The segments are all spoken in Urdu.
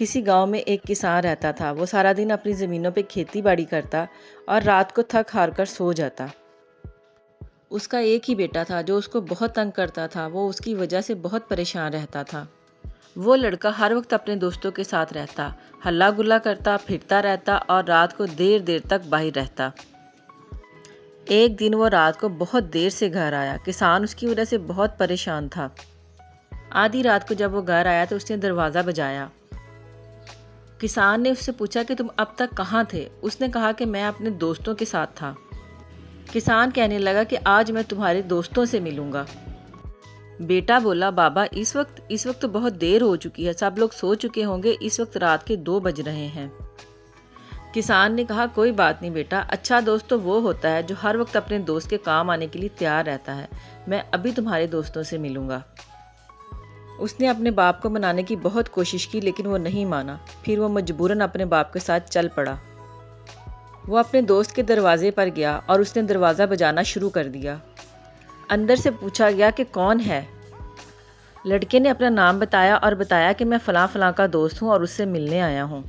کسی گاؤں میں ایک کسان رہتا تھا۔ وہ سارا دن اپنی زمینوں پہ کھیتی باڑی کرتا اور رات کو تھک ہار کر سو جاتا۔ اس کا ایک ہی بیٹا تھا جو اس کو بہت تنگ کرتا تھا۔ وہ اس کی وجہ سے بہت پریشان رہتا تھا۔ وہ لڑکا ہر وقت اپنے دوستوں کے ساتھ رہتا، ہلا گلا کرتا، پھرتا رہتا اور رات کو دیر دیر تک باہر رہتا۔ ایک دن وہ رات کو بہت دیر سے گھر آیا۔ کسان اس کی وجہ سے بہت پریشان تھا۔ آدھی رات کو جب وہ گھر آیا تو اس نے دروازہ بجایا۔ کسان نے اس سے پوچھا کہ تم اب تک کہاں تھے؟ اس نے کہا کہ میں اپنے دوستوں کے ساتھ تھا۔ کسان کہنے لگا کہ آج میں تمہارے دوستوں سے ملوں گا۔ بیٹا بولا، بابا اس وقت تو بہت دیر ہو چکی ہے، سب لوگ سو چکے ہوں گے، اس وقت رات کے 2 بج رہے ہیں۔ کسان نے کہا، کوئی بات نہیں بیٹا، اچھا دوست تو وہ ہوتا ہے جو ہر وقت اپنے دوست کے کام آنے کے لیے تیار رہتا ہے۔ میں ابھی تمہارے دوستوں سے ملوں گا۔ اس نے اپنے باپ کو منانے کی بہت کوشش کی لیکن وہ نہیں مانا۔ پھر وہ مجبوراً اپنے باپ کے ساتھ چل پڑا۔ وہ اپنے دوست کے دروازے پر گیا اور اس نے دروازہ بجانا شروع کر دیا۔ اندر سے پوچھا گیا کہ کون ہے؟ لڑکے نے اپنا نام بتایا اور بتایا کہ میں فلاں فلاں کا دوست ہوں اور اس سے ملنے آیا ہوں۔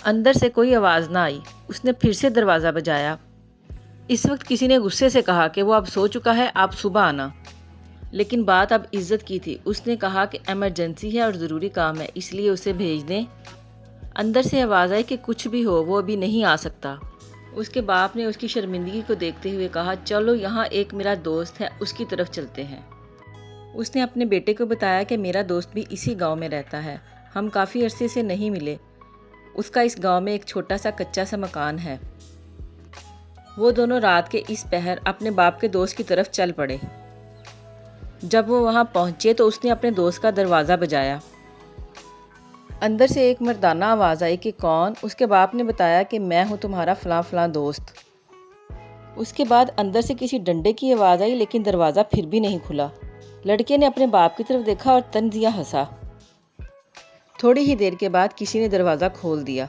اندر سے کوئی آواز نہ آئی۔ اس نے پھر سے دروازہ بجایا۔ اس وقت کسی نے غصے سے کہا کہ وہ اب سو چکا ہے، آپ صبح آنا۔ لیکن بات اب عزت کی تھی۔ اس نے کہا کہ ایمرجنسی ہے اور ضروری کام ہے، اس لیے اسے بھیج دیں۔ اندر سے آواز آئی کہ کچھ بھی ہو وہ ابھی نہیں آ سکتا۔ اس کے باپ نے اس کی شرمندگی کو دیکھتے ہوئے کہا، چلو یہاں ایک میرا دوست ہے، اس کی طرف چلتے ہیں۔ اس نے اپنے بیٹے کو بتایا کہ میرا دوست بھی اسی گاؤں میں رہتا ہے، ہم کافی عرصے سے نہیں ملے۔ اس کا اس گاؤں میں ایک چھوٹا سا کچا سا مکان ہے۔ وہ دونوں رات کے اس پہر اپنے باپ کے دوست کی طرف چل پڑے۔ جب وہ وہاں پہنچے تو اس نے اپنے دوست کا دروازہ بجایا۔ اندر سے ایک مردانہ آواز آئی کہ کون؟ اس کے باپ نے بتایا کہ میں ہوں تمہارا فلاں فلاں دوست۔ اس کے بعد اندر سے کسی ڈنڈے کی آواز آئی لیکن دروازہ پھر بھی نہیں کھلا۔ لڑکے نے اپنے باپ کی طرف دیکھا اور طنزیہ ہنسا۔ تھوڑی ہی دیر کے بعد کسی نے دروازہ کھول دیا۔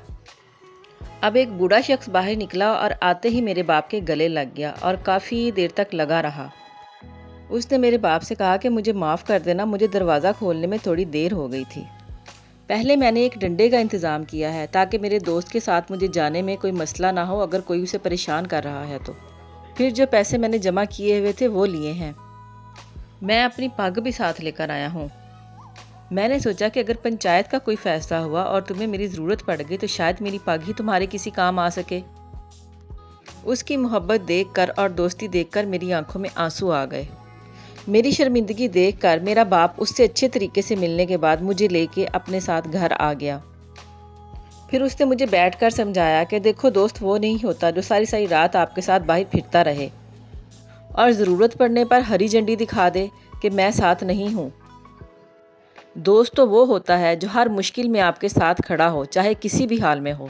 اب ایک بوڑھا شخص باہر نکلا اور آتے ہی میرے باپ کے گلے لگ گیا اور کافی دیر تک لگا رہا۔ اس نے میرے باپ سے کہا کہ مجھے معاف کر دینا، مجھے دروازہ کھولنے میں تھوڑی دیر ہو گئی تھی۔ پہلے میں نے ایک ڈنڈے کا انتظام کیا ہے تاکہ میرے دوست کے ساتھ مجھے جانے میں کوئی مسئلہ نہ ہو اگر کوئی اسے پریشان کر رہا ہے تو۔ پھر جو پیسے میں نے جمع کیے ہوئے تھے وہ لیے ہیں۔ میں اپنی پگ بھی ساتھ لے کر آیا ہوں۔ میں نے سوچا کہ اگر پنچایت کا کوئی فیصلہ ہوا اور تمہیں میری ضرورت پڑ گئی تو شاید میری پگ ہی تمہارے کسی کام آ سکے۔ اس کی محبت دیکھ کر اور دوستی دیکھ کر میری آنکھوں میں آنسو آ گئے۔ میری شرمندگی دیکھ کر میرا باپ اس سے اچھے طریقے سے ملنے کے بعد مجھے لے کے اپنے ساتھ گھر آ گیا۔ پھر اس نے مجھے بیٹھ کر سمجھایا کہ دیکھو دوست وہ نہیں ہوتا جو ساری ساری رات آپ کے ساتھ باہر پھرتا رہے اور ضرورت پڑنے پر ہری جھنڈی دکھا دے کہ میں ساتھ نہیں ہوں۔ دوست تو وہ ہوتا ہے جو ہر مشکل میں آپ کے ساتھ کھڑا ہو، چاہے کسی بھی حال میں ہو۔